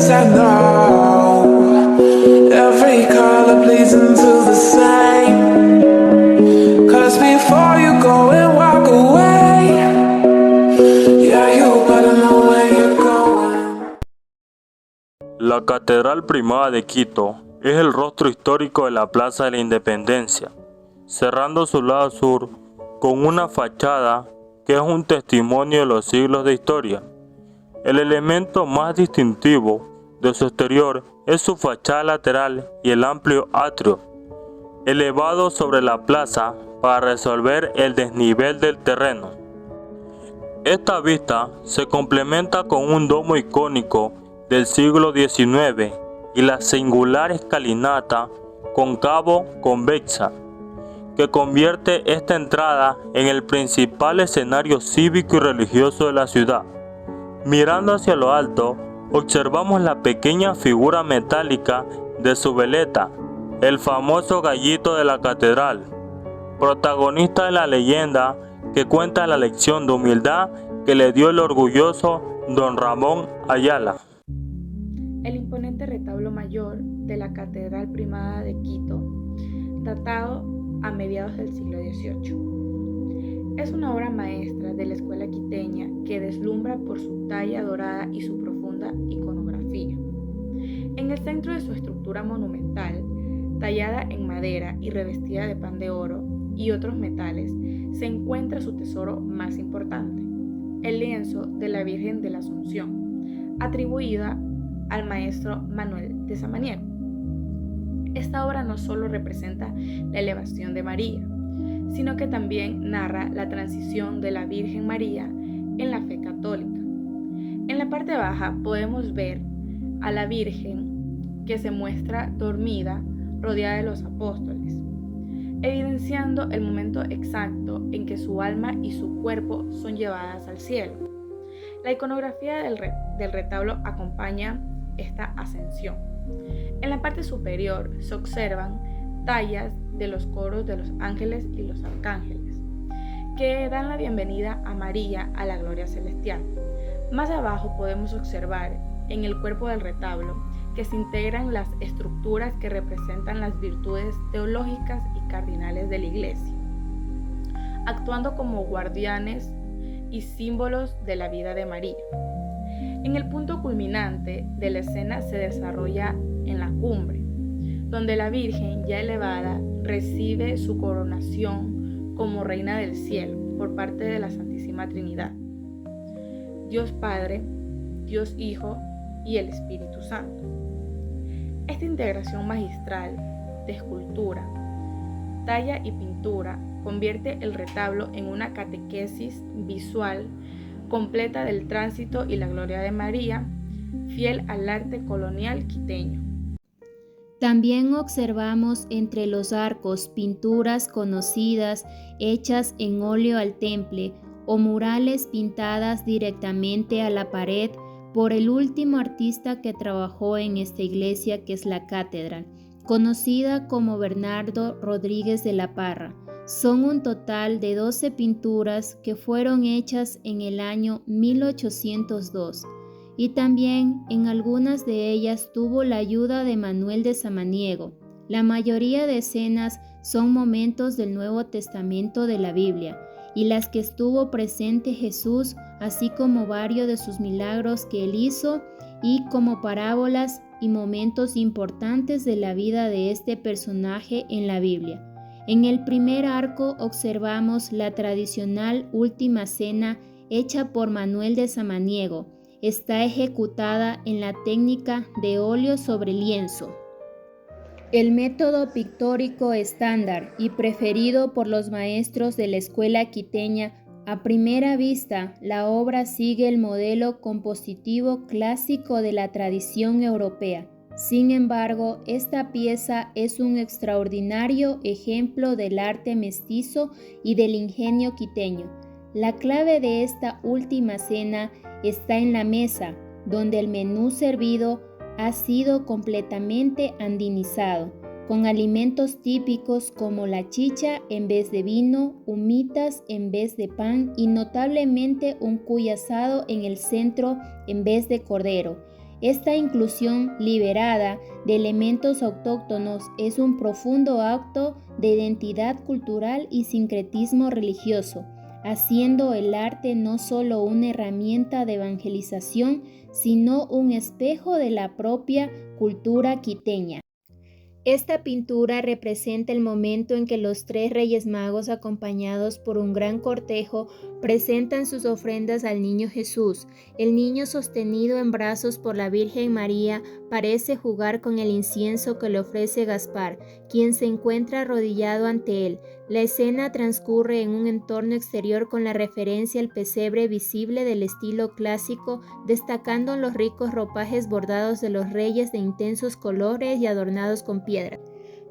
yes I know. Every color bleeds into the same. 'Cause before you go and walk away, yeah, you better know where you're going. La Catedral Primada de Quito es el rostro histórico de la Plaza de la Independencia, cerrando su lado sur con una fachada que es un testimonio de los siglos de historia. El elemento más distintivo de su exterior es su fachada lateral y el amplio atrio, elevado sobre la plaza para resolver el desnivel del terreno. Esta vista se complementa con un domo icónico del siglo XIX y la singular escalinata cóncavo-convexa que convierte esta entrada en el principal escenario cívico y religioso de la ciudad. Mirando hacia lo alto, observamos la pequeña figura metálica de su veleta, el famoso gallito de la catedral, protagonista de la leyenda que cuenta la lección de humildad que le dio el orgulloso don Ramón Ayala. El imponente retablo mayor de la Catedral Primada de Quito, datado a mediados del siglo XVIII. Es una obra maestra de la escuela quiteña que deslumbra por su talla dorada y su profunda iconografía. En el centro de su estructura monumental, tallada en madera y revestida de pan de oro y otros metales, se encuentra su tesoro más importante, el lienzo de la Virgen de la Asunción, atribuida al maestro Manuel de Samaniego. Esta obra no solo representa la elevación de María, sino que también narra la transición de la Virgen María en la fe católica. En la parte baja podemos ver a la Virgen que se muestra dormida, rodeada de los apóstoles, evidenciando el momento exacto en que su alma y su cuerpo son llevadas al cielo. La iconografía del retablo acompaña esta ascensión. En la parte superior se observan tallas de los coros de los ángeles y los arcángeles, que dan la bienvenida a María a la gloria celestial. Más abajo podemos observar en el cuerpo del retablo que se integran las estructuras que representan las virtudes teológicas y cardinales de la Iglesia, actuando como guardianes y símbolos de la vida de María. En el punto culminante de la escena se desarrolla en la cumbre, donde la Virgen ya elevada recibe su coronación como Reina del Cielo por parte de la Santísima Trinidad, Dios Padre, Dios Hijo y el Espíritu Santo. Esta integración magistral de escultura, talla y pintura convierte el retablo en una catequesis visual completa del tránsito y la gloria de María, fiel al arte colonial quiteño. También observamos entre los arcos pinturas conocidas hechas en óleo al temple o murales pintadas directamente a la pared por el último artista que trabajó en esta iglesia, que es la catedral, conocida como Bernardo Rodríguez de la Parra. Son un total de 12 pinturas que fueron hechas en el año 1802 y también en algunas de ellas tuvo la ayuda de Manuel de Samaniego. La mayoría de escenas son momentos del Nuevo Testamento de la Biblia y las que estuvo presente Jesús, así como varios de sus milagros que él hizo y como parábolas y momentos importantes de la vida de este personaje en la Biblia. En el primer arco observamos la tradicional Última Cena hecha por Manuel de Samaniego. Está ejecutada en la técnica de óleo sobre lienzo. El método pictórico estándar y preferido por los maestros de la escuela quiteña, a primera vista la obra sigue el modelo compositivo clásico de la tradición europea. Sin embargo, esta pieza es un extraordinario ejemplo del arte mestizo y del ingenio quiteño. La clave de esta Última Cena está en la mesa, donde el menú servido ha sido completamente andinizado, con alimentos típicos como la chicha en vez de vino, humitas en vez de pan y notablemente un cuy asado en el centro en vez de cordero. Esta inclusión liberada de elementos autóctonos es un profundo acto de identidad cultural y sincretismo religioso, haciendo el arte no solo una herramienta de evangelización, sino un espejo de la propia cultura quiteña. Esta pintura representa el momento en que los 3 Reyes Magos, acompañados por un gran cortejo, presentan sus ofrendas al niño Jesús. El niño, sostenido en brazos por la Virgen María, parece jugar con el incienso que le ofrece Gaspar, quien se encuentra arrodillado ante él. La escena transcurre en un entorno exterior con la referencia al pesebre visible del estilo clásico, destacando los ricos ropajes bordados de los reyes de intensos colores y adornados con piedras.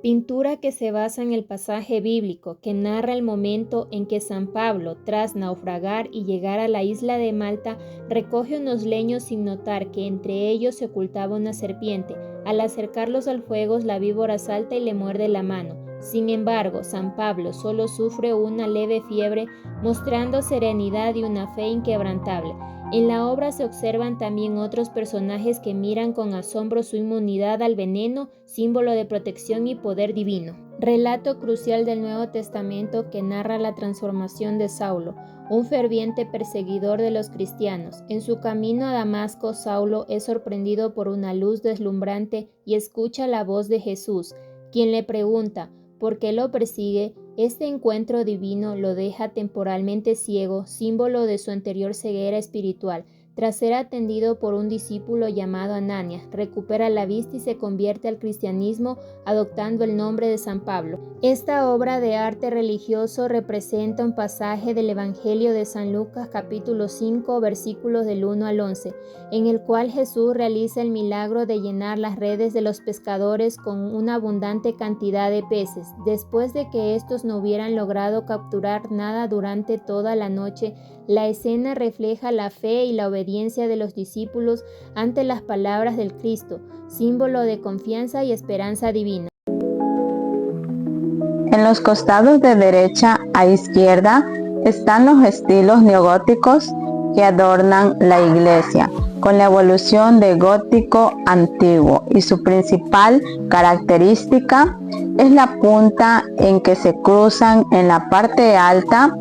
Pintura que se basa en el pasaje bíblico que narra el momento en que San Pablo, tras naufragar y llegar a la isla de Malta, recoge unos leños sin notar que entre ellos se ocultaba una serpiente. Al acercarlos al fuego, la víbora salta y le muerde la mano. Sin embargo, San Pablo solo sufre una leve fiebre, mostrando serenidad y una fe inquebrantable. En la obra se observan también otros personajes que miran con asombro su inmunidad al veneno, símbolo de protección y poder divino. Relato crucial del Nuevo Testamento que narra la transformación de Saulo, un ferviente perseguidor de los cristianos. En su camino a Damasco, Saulo es sorprendido por una luz deslumbrante y escucha la voz de Jesús, quien le pregunta ¿por qué lo persigue? Este encuentro divino lo deja temporalmente ciego, símbolo de su anterior ceguera espiritual. Tras ser atendido por un discípulo llamado Ananías, recupera la vista y se convierte al cristianismo adoptando el nombre de San Pablo. Esta obra de arte religioso representa un pasaje del Evangelio de San Lucas capítulo 5 versículos del 1 al 11, en el cual Jesús realiza el milagro de llenar las redes de los pescadores con una abundante cantidad de peces. Después de que estos no hubieran logrado capturar nada durante toda la noche, la escena refleja la fe y la obediencia de los discípulos ante las palabras del Cristo, símbolo de confianza y esperanza divina. En los costados de derecha a izquierda están los estilos neogóticos que adornan la iglesia, con la evolución de gótico antiguo, y su principal característica es la punta en que se cruzan en la parte alta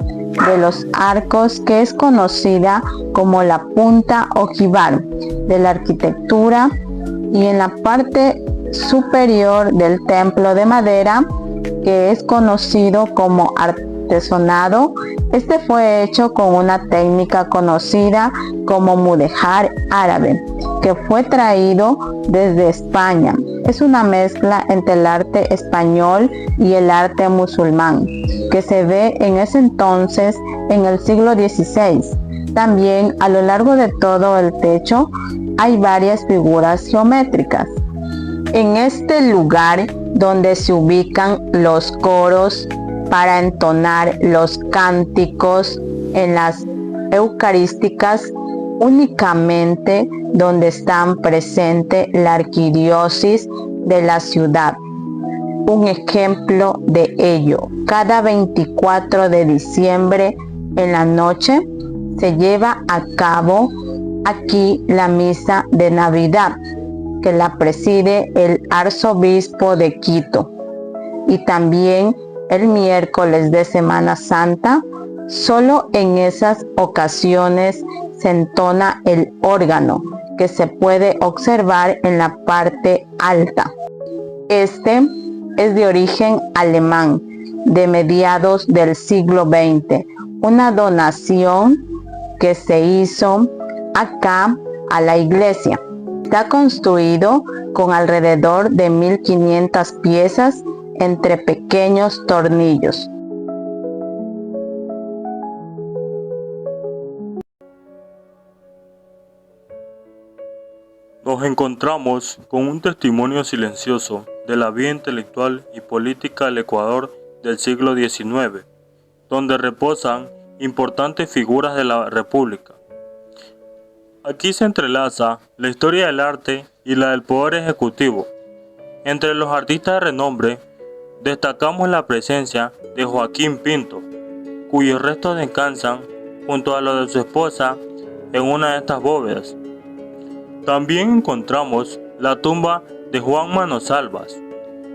de los arcos, que es conocida como la punta ojival de la arquitectura, y en la parte superior del templo de madera, que es conocido como artesonado. Este fue hecho con una técnica conocida como mudéjar árabe, que fue traído desde España. Es una mezcla entre el arte español y el arte musulmán, que se ve en ese entonces en el siglo XVI. También a lo largo de todo el techo hay varias figuras geométricas. En este lugar donde se ubican los coros para entonar los cánticos en las eucarísticas, únicamente donde están presente la arquidiócesis de la ciudad. Un ejemplo de ello, cada 24 de diciembre en la noche se lleva a cabo aquí la misa de Navidad, que la preside el arzobispo de Quito, y también el miércoles de Semana Santa. Solo en esas ocasiones se entona el órgano, que se puede observar en la parte alta. Este es de origen alemán, de mediados del siglo XX, una donación que se hizo acá a la iglesia. Está construido con alrededor de 1500 piezas entre pequeños tornillos. Nos encontramos con un testimonio silencioso de la vida intelectual y política del Ecuador del siglo XIX, donde reposan importantes figuras de la República. Aquí se entrelaza la historia del arte y la del poder ejecutivo. Entre los artistas de renombre, destacamos la presencia de Joaquín Pinto, cuyos restos descansan junto a los de su esposa en una de estas bóvedas. También encontramos la tumba de Juan Manosalvas,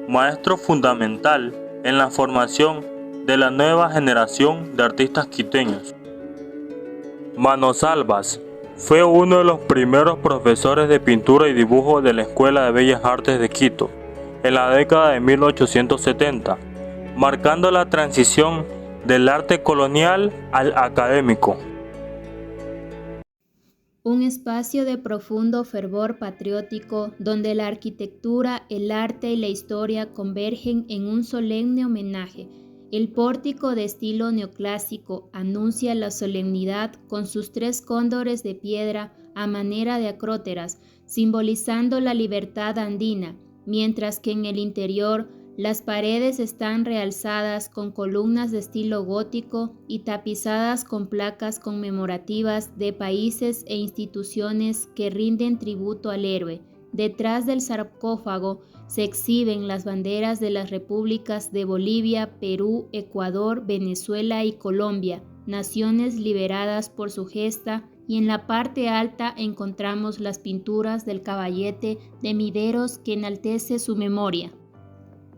maestro fundamental en la formación de la nueva generación de artistas quiteños. Manosalvas fue uno de los primeros profesores de pintura y dibujo de la Escuela de Bellas Artes de Quito en la década de 1870, marcando la transición del arte colonial al académico. Un espacio de profundo fervor patriótico donde la arquitectura, el arte y la historia convergen en un solemne homenaje. El pórtico de estilo neoclásico anuncia la solemnidad con sus 3 cóndores de piedra a manera de acróteras, simbolizando la libertad andina, mientras que en el interior las paredes están realzadas con columnas de estilo gótico y tapizadas con placas conmemorativas de países e instituciones que rinden tributo al héroe. Detrás del sarcófago se exhiben las banderas de las repúblicas de Bolivia, Perú, Ecuador, Venezuela y Colombia, naciones liberadas por su gesta, y en la parte alta encontramos las pinturas del caballete de Mideros que enaltece su memoria,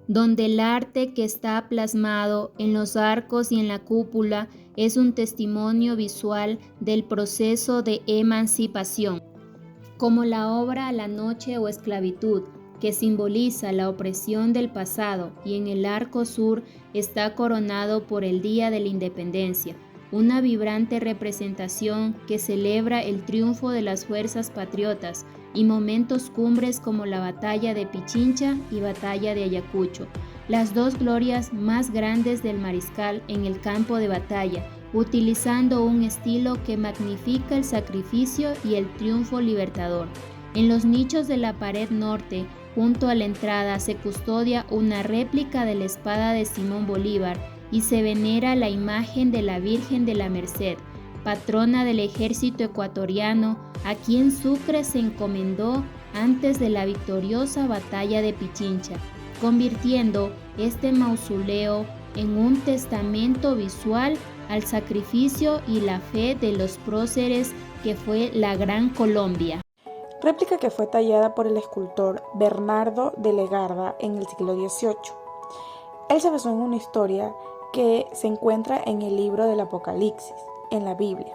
donde el arte que está plasmado en los arcos y en la cúpula es un testimonio visual del proceso de emancipación, como la obra La Noche o Esclavitud, que simboliza la opresión del pasado, y en el arco sur está coronado por el Día de la Independencia, una vibrante representación que celebra el triunfo de las fuerzas patriotas y momentos cumbres como la Batalla de Pichincha y Batalla de Ayacucho, las 2 glorias más grandes del mariscal en el campo de batalla, utilizando un estilo que magnifica el sacrificio y el triunfo libertador. En los nichos de la pared norte, junto a la entrada, se custodia una réplica de la espada de Simón Bolívar y se venera la imagen de la Virgen de la Merced, patrona del ejército ecuatoriano, a quien Sucre se encomendó antes de la victoriosa batalla de Pichincha, convirtiendo este mausoleo en un testamento visual al sacrificio y la fe de los próceres que fue la Gran Colombia. Réplica que fue tallada por el escultor Bernardo de Legarda en el siglo XVIII. Él se basó en una historia que se encuentra en el libro del Apocalipsis, en la Biblia,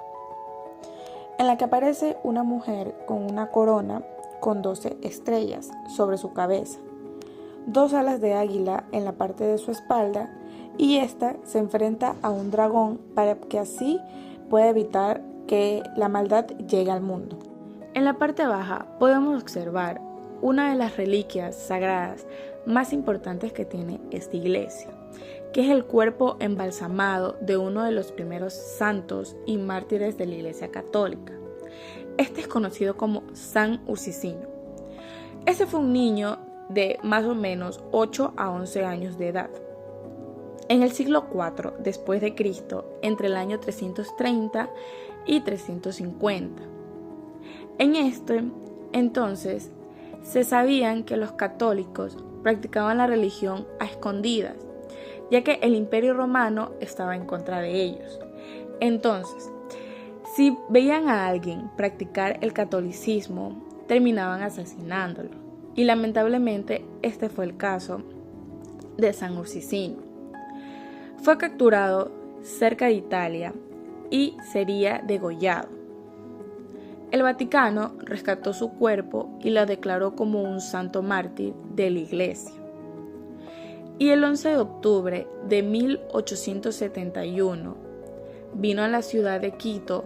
en la que aparece una mujer con una corona con 12 estrellas sobre su cabeza, 2 alas de águila en la parte de su espalda, y ésta se enfrenta a un dragón para que así pueda evitar que la maldad llegue al mundo. En la parte baja podemos observar una de las reliquias sagradas más importantes que tiene esta iglesia, que es el cuerpo embalsamado de uno de los primeros santos y mártires de la Iglesia Católica. Este es conocido como San Ursicino. Este fue un niño de más o menos 8 a 11 años de edad. En el siglo IV después de Cristo, entre el año 330 y 350. En este entonces se sabían que los católicos practicaban la religión a escondidas, ya que el Imperio Romano estaba en contra de ellos. Entonces, si veían a alguien practicar el catolicismo, terminaban asesinándolo. Y lamentablemente este fue el caso de San Ursicino. Fue capturado cerca de Italia y sería degollado. El Vaticano rescató su cuerpo y lo declaró como un santo mártir de la Iglesia. Y el 11 de octubre de 1871 vino a la ciudad de Quito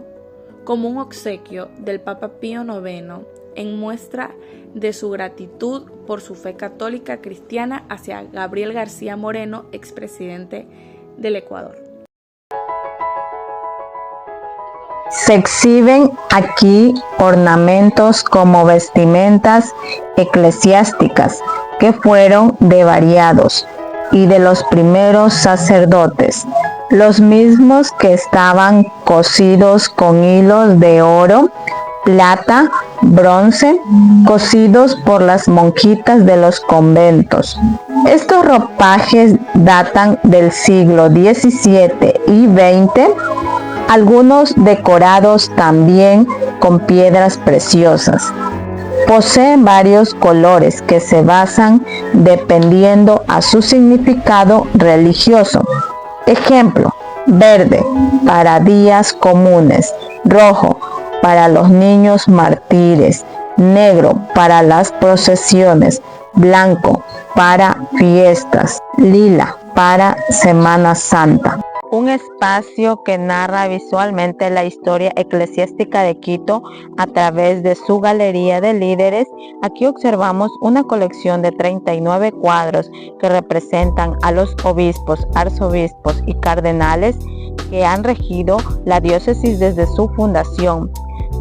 como un obsequio del Papa Pío IX en muestra de su gratitud por su fe católica cristiana hacia Gabriel García Moreno, expresidente del Ecuador. Se exhiben aquí ornamentos como vestimentas eclesiásticas que fueron de variados y de los primeros sacerdotes, los mismos que estaban cosidos con hilos de oro, plata, bronce, cosidos por las monjitas de los conventos. Estos ropajes datan del siglo XVII y XX, algunos decorados también con piedras preciosas. Posee varios colores que se basan dependiendo a su significado religioso. Ejemplo: verde para días comunes, rojo para los niños mártires, negro para las procesiones, blanco para fiestas, lila para Semana Santa. Un espacio que narra visualmente la historia eclesiástica de Quito a través de su galería de líderes. Aquí observamos una colección de 39 cuadros que representan a los obispos, arzobispos y cardenales que han regido la diócesis desde su fundación.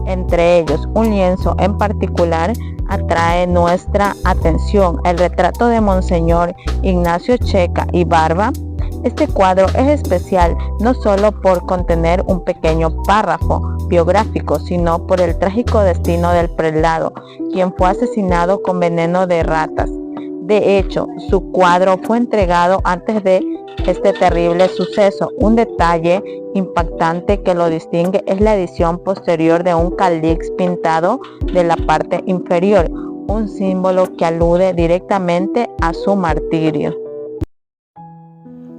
Entre ellos, un lienzo en particular atrae nuestra atención: el retrato de Monseñor Ignacio Checa y Barba. Este cuadro es especial no solo por contener un pequeño párrafo biográfico, sino por el trágico destino del prelado, quien fue asesinado con veneno de ratas. De hecho, su cuadro fue entregado antes de este terrible suceso. Un detalle impactante que lo distingue es la edición posterior de un calix pintado de la parte inferior, un símbolo que alude directamente a su martirio.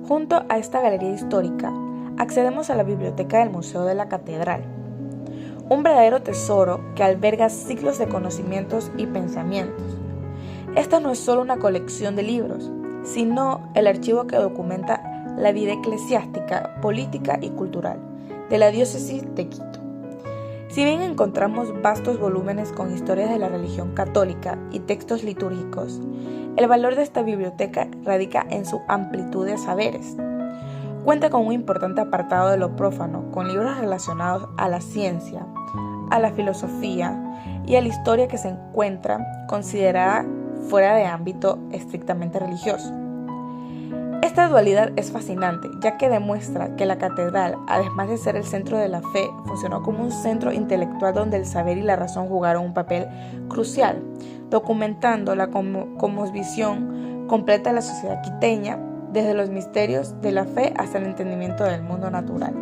Junto a esta galería histórica, accedemos a la biblioteca del Museo de la Catedral, un verdadero tesoro que alberga siglos de conocimientos y pensamientos. Esta no es solo una colección de libros, sino el archivo que documenta la vida eclesiástica, política y cultural de la diócesis de Quito. Si bien encontramos vastos volúmenes con historias de la religión católica y textos litúrgicos, el valor de esta biblioteca radica en su amplitud de saberes. Cuenta con un importante apartado de lo profano, con libros relacionados a la ciencia, a la filosofía y a la historia que se encuentra considerada fuera de ámbito estrictamente religioso. Esta dualidad es fascinante, ya que demuestra que la catedral, además de ser el centro de la fe, funcionó como un centro intelectual donde el saber y la razón jugaron un papel crucial, documentando la cosmovisión completa de la sociedad quiteña, desde los misterios de la fe hasta el entendimiento del mundo natural.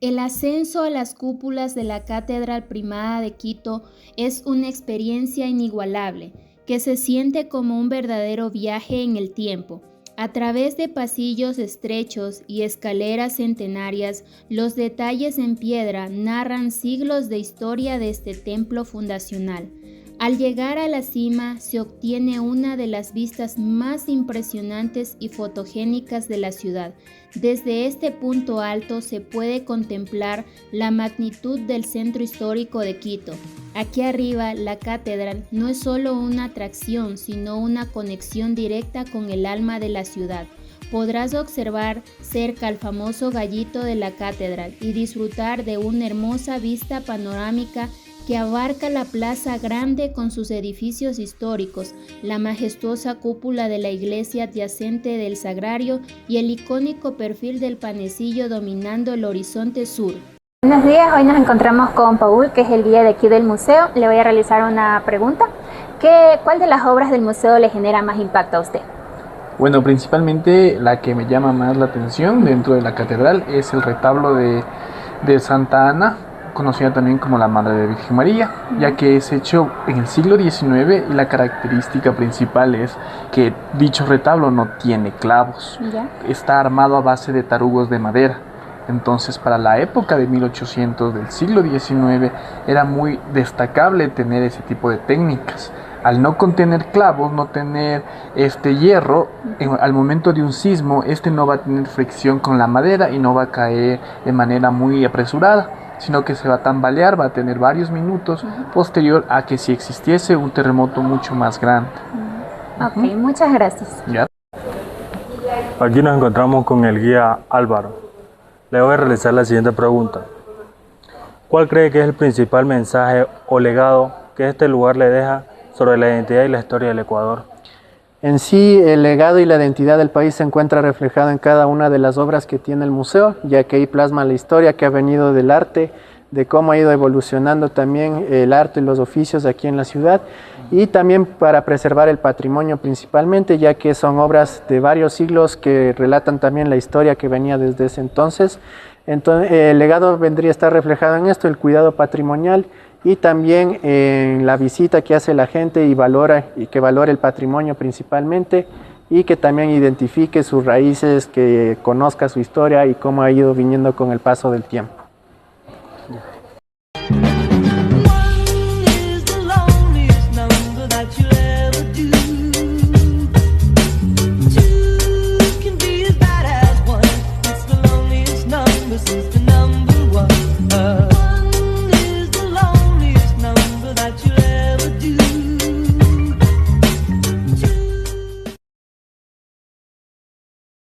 El ascenso a las cúpulas de la Catedral Primada de Quito es una experiencia inigualable, que se siente como un verdadero viaje en el tiempo. A través de pasillos estrechos y escaleras centenarias, los detalles en piedra narran siglos de historia de este templo fundacional. Al llegar a la cima se obtiene una de las vistas más impresionantes y fotogénicas de la ciudad. Desde este punto alto se puede contemplar la magnitud del centro histórico de Quito. Aquí arriba, la catedral no es solo una atracción, sino una conexión directa con el alma de la ciudad. Podrás observar cerca el famoso gallito de la catedral y disfrutar de una hermosa vista panorámica que abarca la Plaza Grande con sus edificios históricos, la majestuosa cúpula de la iglesia adyacente del Sagrario y el icónico perfil del Panecillo dominando el horizonte sur. Buenos días, hoy nos encontramos con Paul, que es el guía de aquí del museo. Le voy a realizar una pregunta. ¿Cuál de las obras del museo le genera más impacto a usted? Bueno, principalmente la que me llama más la atención dentro de la catedral es el retablo de Santa Ana, conocida también como la Madre de Virgen María, ya que es hecho en el siglo XIX y la característica principal es que dicho retablo no tiene clavos. ¿Ya? Está armado a base de tarugos de madera. Entonces, para la época de 1800 del siglo XIX era muy destacable tener ese tipo de técnicas. Al no contener clavos, no tener hierro, al momento de un sismo, no va a tener fricción con la madera y no va a caer de manera muy apresurada, sino que se va a tambalear, va a tener varios minutos posterior a que si existiese un terremoto mucho más grande. Ok, muchas gracias. ¿Ya? Aquí nos encontramos con el guía Álvaro. Le voy a realizar la siguiente pregunta. ¿Cuál cree que es el principal mensaje o legado que este lugar le deja sobre la identidad y la historia del Ecuador? En sí, el legado y la identidad del país se encuentra reflejado en cada una de las obras que tiene el museo, ya que ahí plasma la historia que ha venido del arte, de cómo ha ido evolucionando también el arte y los oficios aquí en la ciudad, y también para preservar el patrimonio principalmente, ya que son obras de varios siglos que relatan también la historia que venía desde ese entonces. Entonces, el legado vendría a estar reflejado en esto, el cuidado patrimonial y también en la visita que hace la gente y que valore el patrimonio principalmente, y que también identifique sus raíces, que conozca su historia y cómo ha ido viniendo con el paso del tiempo. Since the